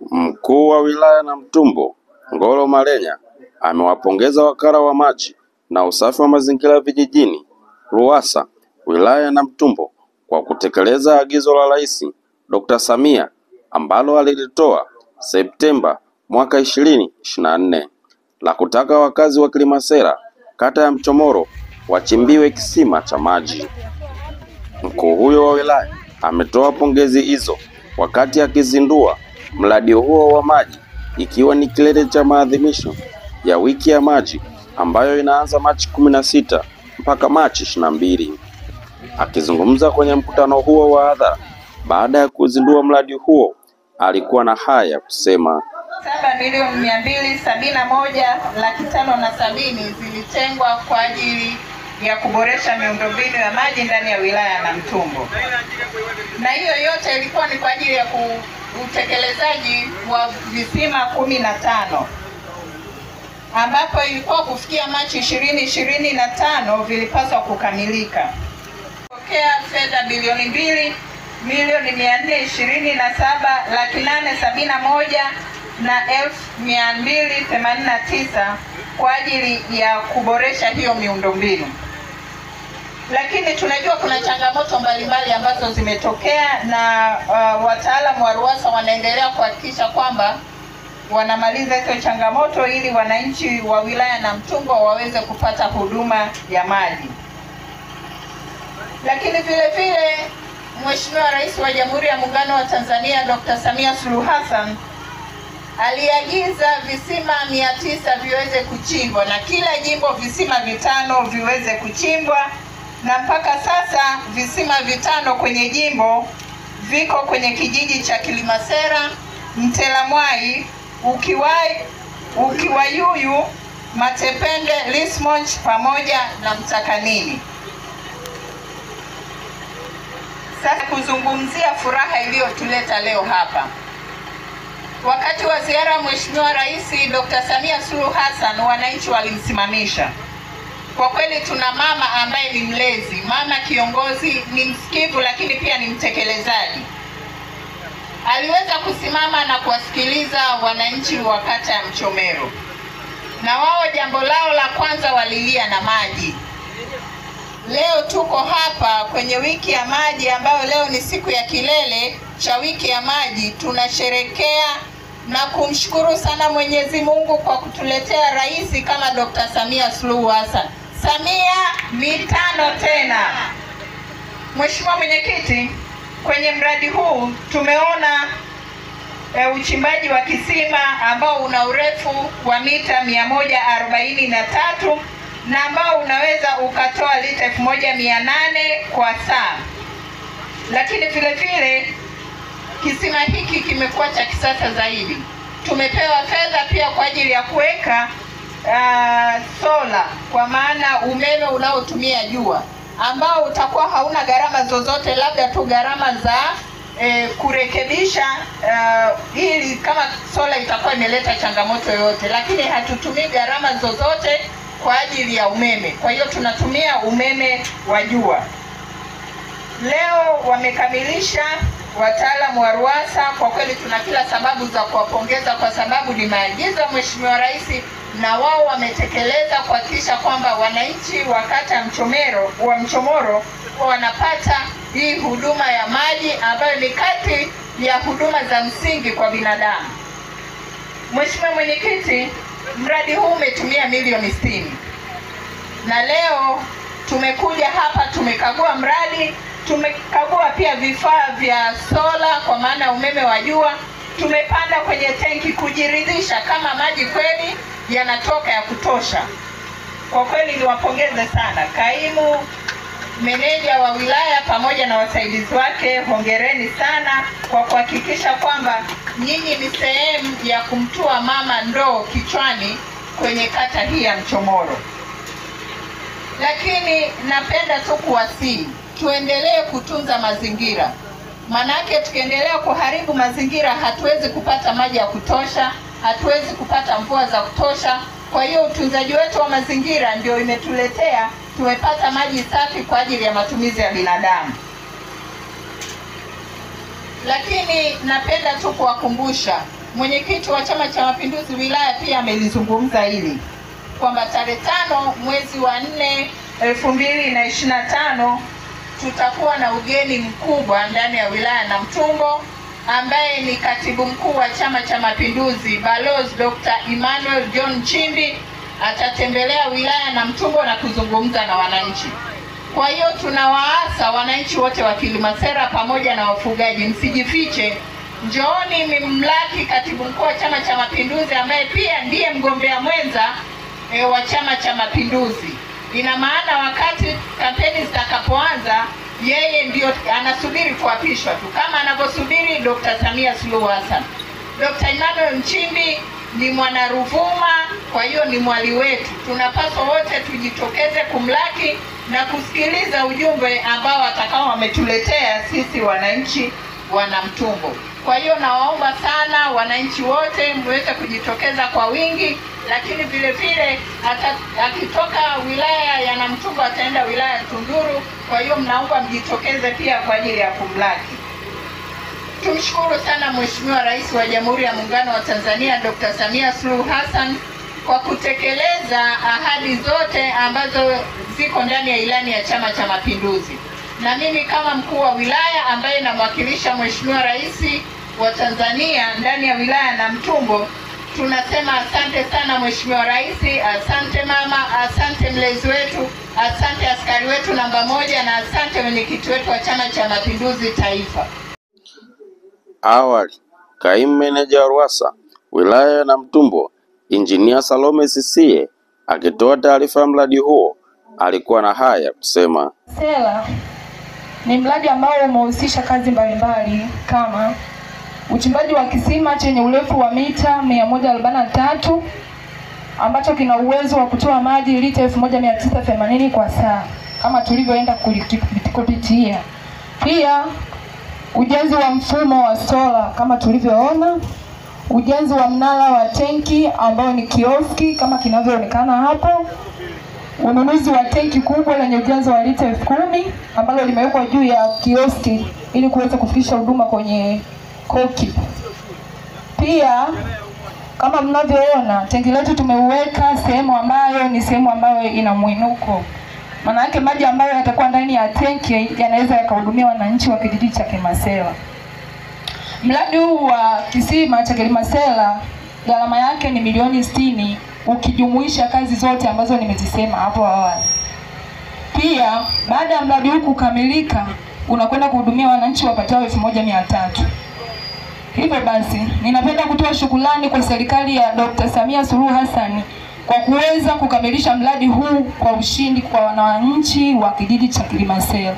Mkuu wa wilaya Namtumbo, Ngolo Malenya, amewapongeza wakala wa maji na usafi wa mazingira vijijini RUWASA wilaya ya Namtumbo kwa kutekeleza agizo la Rais Dr. Samia ambalo alilitoa Septemba mwaka 2024 la kutaka wakazi wa Kilimasera kata ya Mchomoro wachimbiwe kisima cha maji. Mkuu huyo wa wilaya ametoa pongezi hizo wakati akizindua mradi huo wa maji, ikiwa ni kilele cha maadhimisho ya wiki ya maji ambayo inaanza Machi 16 mpaka Machi 22. Akizungumza kwenye mkutano huo wa hadhara baada ya kuzindua mradi huo, alikuwa na haya kusema: 7,271,570,000 zilitengwa kwa ajili ya kuboresha miundombinu ya maji ndani ya wilaya ya Namtumbo, na hiyo yote ilikuwa ni kwa ajili ya utekelezaji wa visima 15 ambapo ilikuwa kufikia Machi 2025 vilipaswa kukamilika. Pokea fedha bilioni 2,427,871,289 kwa ajili ya kuboresha hiyo miundombinu. Lakini tunajua kuna changamoto mbalimbali ambazo zimetokea na wataalamu wa RUWASA wanaendelea kuhakikisha kwamba wanamaliza hizo changamoto ili wananchi wa wilaya Namtumbo waweze kupata huduma ya maji. Lakini vile vile Mheshimiwa Rais wa Jamhuri ya Muungano wa Tanzania Dr. Samia Suluhu Hassan aliagiza visima 900 viweze kuchimbwa na kila jimbo visima 5 viweze kuchimbwa, na mpaka sasa visima 5 kwenye jimbo viko kwenye kijiji cha Kilimasera, Mtelamwai, Ukiwayuyu, Matepende, Lismonch pamoja na Mtakanini. Sasa kuzungumzia furaha iliyotuleta leo hapa. Wakati wa ziara ya Mheshimiwa Rais Dr. Samia Suluhu Hassan, wananchi walimsimamisha. Kwa kweli tuna mama ambaye ni mlezi, mama kiongozi, ni msikivu lakini pia ni mtekelezaji. Aliweza kusimama na kuwasikiliza wananchi wa kata ya Mchomero, na wao jambo lao la kwanza walilia na maji. Leo tuko hapa kwenye wiki ya maji ambayo leo ni siku ya kilele cha wiki ya maji. Tunasherekea na kumshukuru sana Mwenyezi Mungu kwa kutuletea rais kama Dr. Samia Suluhu Hassan. Samia mitano tena. Mheshimiwa Mwenyekiti, kwenye mradi huu tumeona uchimbaji wa kisima ambao una urefu wa mita 143 na ambao unaweza ukatoa lita 1,800 kwa saa. Lakini vile vile kisima hiki kimekuwa cha kisasa zaidi. Tumepewa fedha pia kwa ajili ya kuweka sola, kwa maana umeme unaotumia jua ambao utakuwa hauna gharama zozote, labda tu gharama za kurekebisha ili kama sola itakuwa imeleta changamoto yoyote, lakini hatutumii gharama zozote kwa ajili ya umeme. Kwa hiyo tunatumia umeme wa jua. Leo wamekamilisha wataalamu wa RUWASA. Kwa kweli tuna kila sababu za kuwapongeza kwa sababu ni maagizo ya Mheshimiwa Rais, na wao wametekeleza kuhakikisha kwamba wananchi wa kata Mchomoro wanapata hii huduma ya maji ambayo ni kati ya huduma za msingi kwa binadamu. Mheshimiwa Mwenyekiti, mradi huu umetumia milioni 60. Na leo tumekuja hapa tumekagua mradi, tumekagua pia vifaa vya sola kwa maana umeme wa jua, tumepanda kwenye tenki kujiridhisha kama maji kweli yanatoka ya kutosha. Kwa kweli niwapongeze sana kaimu meneja wa wilaya pamoja na wasaidizi wake, hongereni sana kwa kuhakikisha kwamba nyinyi ni sehemu ya kumtua mama ndoo kichwani kwenye kata hii ya Mchomoro. Lakini napenda tu kuwasihi tuendelee kutunza mazingira. Manake tukiendelea kuharibu mazingira hatuwezi kupata maji ya kutosha, hatuwezi kupata mvua za kutosha. Kwa hiyo utunzaji wetu wa mazingira ndio imetuletea tumepata maji safi kwa ajili ya matumizi ya binadamu. Lakini napenda tu kuwakumbusha mwenyekiti wa Chama cha Mapinduzi wilaya pia amelizungumza hili kwamba tarehe 5 mwezi wa 4 2025 tutakuwa na ugeni mkubwa ndani ya wilaya Namtumbo ambaye ni katibu mkuu wa Chama cha Mapinduzi Balozi Dr. Emmanuel John Nchimbi atatembelea wilaya Namtumbo na kuzungumza na wananchi. Kwa hiyo tunawaasa wananchi wote wa Kilimasera pamoja na wafugaji, msijifiche, njooni mimlaki katibu mkuu wa Chama cha Mapinduzi ambaye pia ndiye mgombea mwenza wa Chama cha Mapinduzi. Ina maana wakati kampeni zitakapoanza yeye ndio anasubiri kuapishwa tu kama anavyosubiri Dr. Samia Suluhu Hassan. Dr. Emmanuel Nchimbi ni mwana Ruvuma, kwa hiyo ni mwali wetu. Tunapaswa wote tujitokeze kumlaki na kusikiliza ujumbe ambao atakao wametuletea sisi wananchi wa Namtumbo. Kwa hiyo nawaomba sana wananchi wote mweze kujitokeza kwa wingi, lakini vile vile akitoka wilaya ya Namtumbo ataenda wilaya ya Tunduru, kwa hiyo mnaomba mjitokeze pia kwa ajili ya kumlaki. Tumshukuru sana Mheshimiwa Rais wa Jamhuri ya Muungano wa Tanzania Dr. Samia Suluhu Hassan kwa kutekeleza ahadi zote ambazo ziko ndani ya ilani ya Chama cha Mapinduzi. Na mimi kama mkuu wa wilaya ambaye namwakilisha Mheshimiwa Rais wa Tanzania ndani ya wilaya Namtumbo, tunasema asante sana Mheshimiwa Rais, asante mama, asante mlezi wetu, asante askari wetu namba 1 na asante mwenyekiti wetu wa Chama cha Mapinduzi Taifa. Awali, kaimu meneja wa RUWASA wilaya ya Namtumbo, Injinia Salome Sisie, akitoa taarifa ya mradi huo, alikuwa na haya kusema. Sela ni mradi ambao umehusisha kazi mbalimbali kama uchimbaji wa kisima chenye urefu wa mita 143 ambacho kina uwezo wa kutoa maji lita 1980 kwa saa kama tulivyoenda kupitia. Pia ujenzi wa mfumo wa sola kama tulivyoona, ujenzi wa mnara wa tenki ambao ni kioski kama kinavyoonekana hapo, ununuzi wa tenki kubwa lenye ujazo wa lita 10,000 ambalo limewekwa juu ya kioski ili kuweza kufikisha huduma kwenye koki. Pia kama mnavyoona tenki letu tumeuweka sehemu ambayo ni sehemu ambayo ina mwinuko. Maana yake maji ambayo yatakuwa ndani ya tenki yanaweza yakahudumia wananchi wa kijiji cha Kilimasera. Mradi huu wa kisima cha Kilimasera gharama yake ni milioni 60 ukijumuisha kazi zote ambazo nimezisema hapo awali. Pia baada ya mradi huu kukamilika unakwenda kuhudumia wananchi wapatao 1300. Hivyo basi ninapenda kutoa shukrani kwa serikali ya Dr. Samia Suluhu Hassan kwa kuweza kukamilisha mradi huu kwa ushindi kwa wananchi wa kijiji cha Kilimasera.